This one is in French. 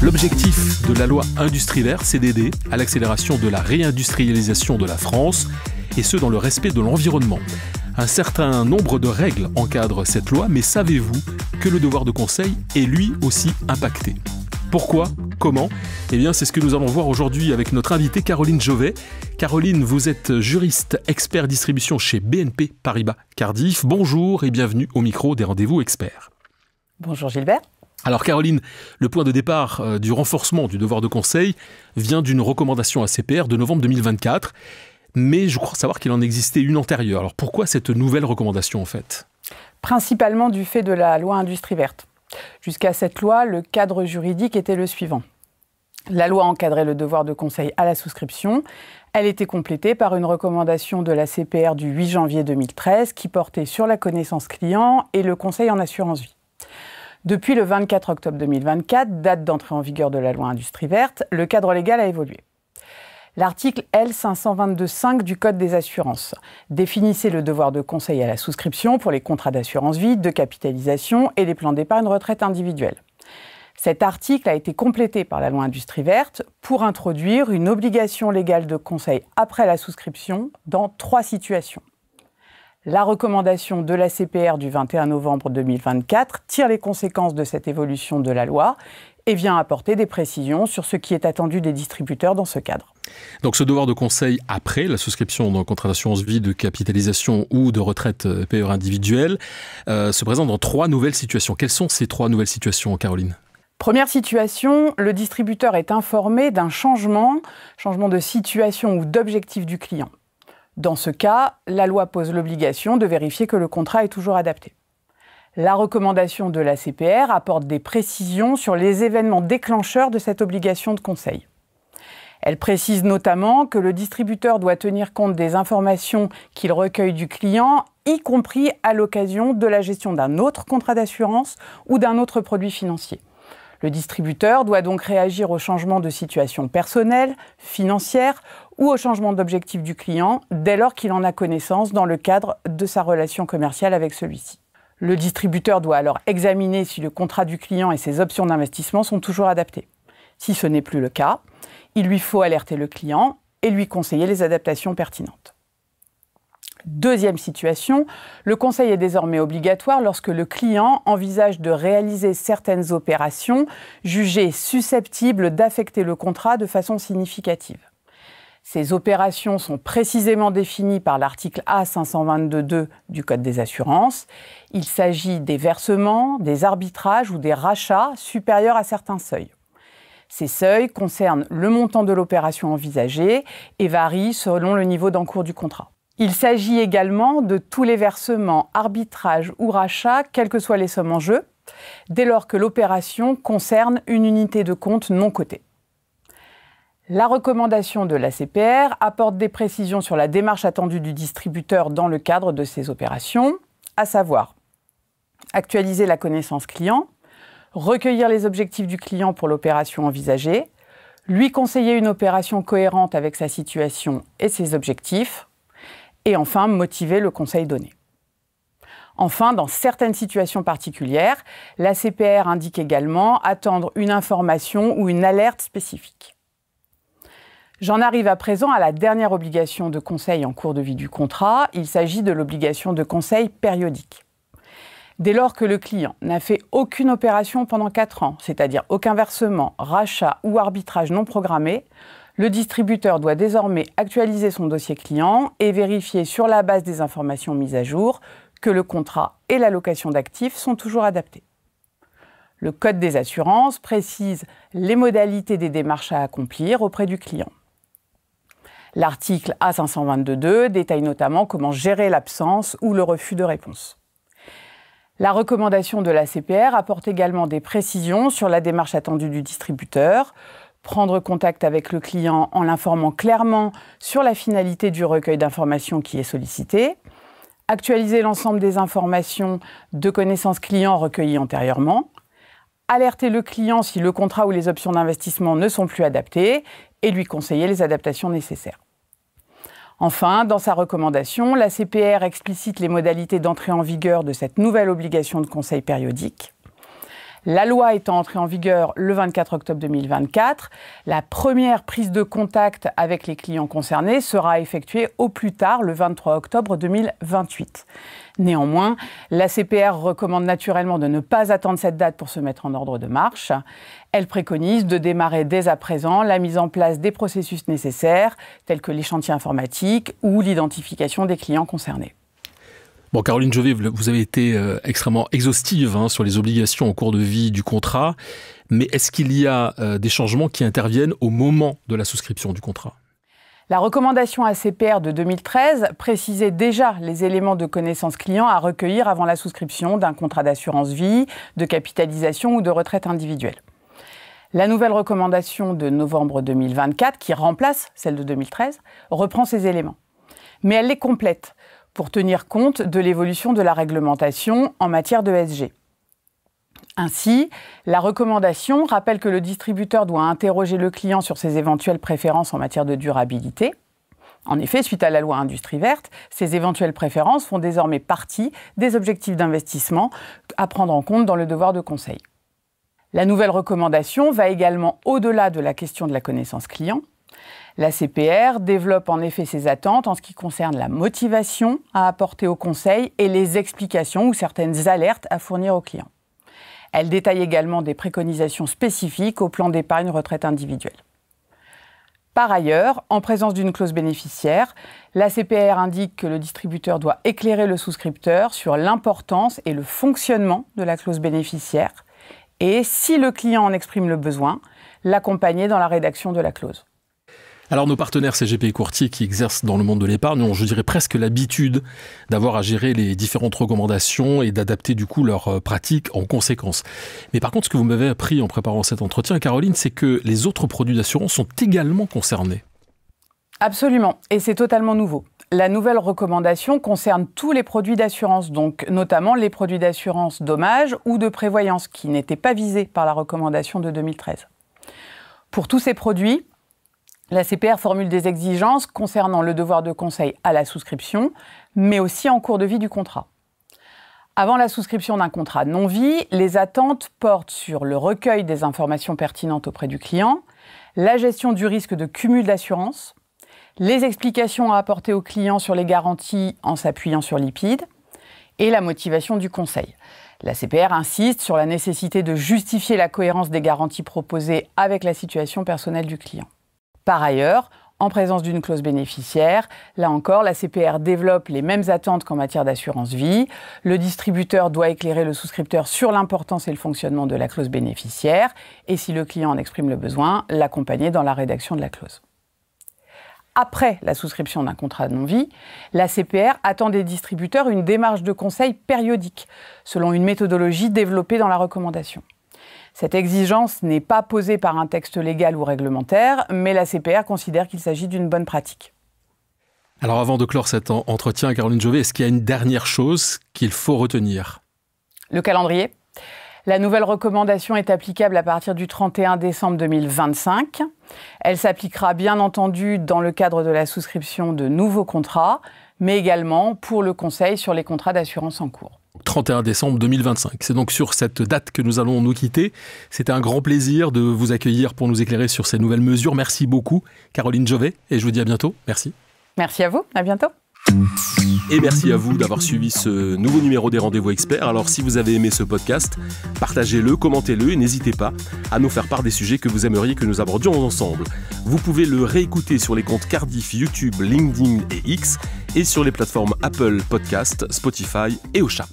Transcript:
L'objectif de la loi Industrie verte, c'est d'aider à l'accélération de la réindustrialisation de la France, et ce dans le respect de l'environnement. Un certain nombre de règles encadrent cette loi, mais savez-vous que le devoir de conseil est lui aussi impacté ? Pourquoi ? Comment ? Eh bien, c'est ce que nous allons voir aujourd'hui avec notre invitée Caroline Jovet. Caroline, vous êtes juriste expert distribution chez BNP Paribas Cardiff. Bonjour et bienvenue au micro des Rendez-vous Experts. Bonjour Gilbert. Alors Caroline, le point de départ du renforcement du devoir de conseil vient d'une recommandation ACPR de novembre 2024, mais je crois savoir qu'il en existait une antérieure. Alors pourquoi cette nouvelle recommandation en fait ? Principalement du fait de la loi Industrie verte. Jusqu'à cette loi, le cadre juridique était le suivant. La loi encadrait le devoir de conseil à la souscription. Elle était complétée par une recommandation de la CPR du 8 janvier 2013 qui portait sur la connaissance client et le conseil en assurance vie. Depuis le 24 octobre 2024, date d'entrée en vigueur de la loi Industrie verte, le cadre légal a évolué. L'article L522.5 du Code des assurances définissait le devoir de conseil à la souscription pour les contrats d'assurance vie, de capitalisation et les plans d'épargne retraite individuels. Cet article a été complété par la loi Industrie verte pour introduire une obligation légale de conseil après la souscription dans 3 situations. La recommandation de la CPR du 21 novembre 2024 tire les conséquences de cette évolution de la loi et vient apporter des précisions sur ce qui est attendu des distributeurs dans ce cadre. Donc ce devoir de conseil après la souscription d'un contrat d'assurance vie, de capitalisation ou de retraite PER individuelle se présente dans 3 nouvelles situations. Quelles sont ces 3 nouvelles situations, Caroline ? Première situation, le distributeur est informé d'un changement de situation ou d'objectif du client. Dans ce cas, la loi pose l'obligation de vérifier que le contrat est toujours adapté. La recommandation de la CPR apporte des précisions sur les événements déclencheurs de cette obligation de conseil. Elle précise notamment que le distributeur doit tenir compte des informations qu'il recueille du client, y compris à l'occasion de la gestion d'un autre contrat d'assurance ou d'un autre produit financier. Le distributeur doit donc réagir au changement de situation personnelle, financière ou au changement d'objectif du client dès lors qu'il en a connaissance dans le cadre de sa relation commerciale avec celui-ci. Le distributeur doit alors examiner si le contrat du client et ses options d'investissement sont toujours adaptés. Si ce n'est plus le cas, il lui faut alerter le client et lui conseiller les adaptations pertinentes. Deuxième situation, le conseil est désormais obligatoire lorsque le client envisage de réaliser certaines opérations jugées susceptibles d'affecter le contrat de façon significative. Ces opérations sont précisément définies par l'article A522.2 du Code des assurances. Il s'agit des versements, des arbitrages ou des rachats supérieurs à certains seuils. Ces seuils concernent le montant de l'opération envisagée et varient selon le niveau d'encours du contrat. Il s'agit également de tous les versements, arbitrages ou rachats, quelles que soient les sommes en jeu, dès lors que l'opération concerne une unité de compte non cotée. La recommandation de la CPR apporte des précisions sur la démarche attendue du distributeur dans le cadre de ces opérations, à savoir actualiser la connaissance client, recueillir les objectifs du client pour l'opération envisagée, lui conseiller une opération cohérente avec sa situation et ses objectifs, et enfin motiver le conseil donné. Enfin, dans certaines situations particulières, la CPR indique également attendre une information ou une alerte spécifique. J'en arrive à présent à la dernière obligation de conseil en cours de vie du contrat. Il s'agit de l'obligation de conseil périodique. Dès lors que le client n'a fait aucune opération pendant 4 ans, c'est-à-dire aucun versement, rachat ou arbitrage non programmé, le distributeur doit désormais actualiser son dossier client et vérifier sur la base des informations mises à jour que le contrat et la location d'actifs sont toujours adaptés. Le Code des assurances précise les modalités des démarches à accomplir auprès du client. L'article A522.2 détaille notamment comment gérer l'absence ou le refus de réponse. La recommandation de la CPR apporte également des précisions sur la démarche attendue du distributeur, prendre contact avec le client en l'informant clairement sur la finalité du recueil d'informations qui est sollicité, actualiser l'ensemble des informations de connaissances clients recueillies antérieurement, alerter le client si le contrat ou les options d'investissement ne sont plus adaptées et lui conseiller les adaptations nécessaires. Enfin, dans sa recommandation, l'ACPR explicite les modalités d'entrée en vigueur de cette nouvelle obligation de conseil périodique. La loi étant entrée en vigueur le 24 octobre 2024, la première prise de contact avec les clients concernés sera effectuée au plus tard le 23 octobre 2028. Néanmoins, l'ACPR recommande naturellement de ne pas attendre cette date pour se mettre en ordre de marche. Elle préconise de démarrer dès à présent la mise en place des processus nécessaires, tels que les chantiers informatiques ou l'identification des clients concernés. Bon, Caroline Jovet, vous avez été extrêmement exhaustive sur les obligations en cours de vie du contrat, mais est-ce qu'il y a des changements qui interviennent au moment de la souscription du contrat ? La recommandation ACPR de 2013 précisait déjà les éléments de connaissance client à recueillir avant la souscription d'un contrat d'assurance vie, de capitalisation ou de retraite individuelle. La nouvelle recommandation de novembre 2024, qui remplace celle de 2013, reprend ces éléments. Mais elle les complète pour tenir compte de l'évolution de la réglementation en matière de ESG. Ainsi, la recommandation rappelle que le distributeur doit interroger le client sur ses éventuelles préférences en matière de durabilité. En effet, suite à la loi Industrie verte, ces éventuelles préférences font désormais partie des objectifs d'investissement à prendre en compte dans le devoir de conseil. La nouvelle recommandation va également au-delà de la question de la connaissance client. L'ACPR développe en effet ses attentes en ce qui concerne la motivation à apporter au conseil et les explications ou certaines alertes à fournir aux clients. Elle détaille également des préconisations spécifiques au plan d'épargne retraite individuelle. Par ailleurs, en présence d'une clause bénéficiaire, l'ACPR indique que le distributeur doit éclairer le souscripteur sur l'importance et le fonctionnement de la clause bénéficiaire et, si le client en exprime le besoin, l'accompagner dans la rédaction de la clause. Alors nos partenaires CGP et courtiers qui exercent dans le monde de l'épargne ont, je dirais, presque l'habitude d'avoir à gérer les différentes recommandations et d'adapter du coup leurs pratiques en conséquence. Mais par contre, ce que vous m'avez appris en préparant cet entretien, Caroline, c'est que les autres produits d'assurance sont également concernés. Absolument, et c'est totalement nouveau. La nouvelle recommandation concerne tous les produits d'assurance, donc notamment les produits d'assurance dommages ou de prévoyance qui n'étaient pas visés par la recommandation de 2013. Pour tous ces produits, l'ACPR formule des exigences concernant le devoir de conseil à la souscription, mais aussi en cours de vie du contrat. Avant la souscription d'un contrat non-vie, les attentes portent sur le recueil des informations pertinentes auprès du client, la gestion du risque de cumul d'assurance, les explications à apporter au client sur les garanties en s'appuyant sur l'IPID et la motivation du conseil. L'ACPR insiste sur la nécessité de justifier la cohérence des garanties proposées avec la situation personnelle du client. Par ailleurs, en présence d'une clause bénéficiaire, là encore, l'ACPR développe les mêmes attentes qu'en matière d'assurance vie. Le distributeur doit éclairer le souscripteur sur l'importance et le fonctionnement de la clause bénéficiaire et, si le client en exprime le besoin, l'accompagner dans la rédaction de la clause. Après la souscription d'un contrat de non-vie, l'ACPR attend des distributeurs une démarche de conseil périodique, selon une méthodologie développée dans la recommandation. Cette exigence n'est pas posée par un texte légal ou réglementaire, mais l'ACPR considère qu'il s'agit d'une bonne pratique. Alors avant de clore cet entretien, Caroline Jovet, est-ce qu'il y a une dernière chose qu'il faut retenir ? Le calendrier. La nouvelle recommandation est applicable à partir du 31 décembre 2025. Elle s'appliquera bien entendu dans le cadre de la souscription de nouveaux contrats, mais également pour le conseil sur les contrats d'assurance en cours. 31 décembre 2025. C'est donc sur cette date que nous allons nous quitter. C'était un grand plaisir de vous accueillir pour nous éclairer sur ces nouvelles mesures. Merci beaucoup, Caroline Jovet, et je vous dis à bientôt. Merci. Merci à vous, à bientôt. Et merci à vous d'avoir suivi ce nouveau numéro des Rendez-vous Experts. Alors si vous avez aimé ce podcast, partagez-le, commentez-le et n'hésitez pas à nous faire part des sujets que vous aimeriez que nous abordions ensemble. Vous pouvez le réécouter sur les comptes Cardiff, YouTube, LinkedIn et X et sur les plateformes Apple Podcast, Spotify et Ocha.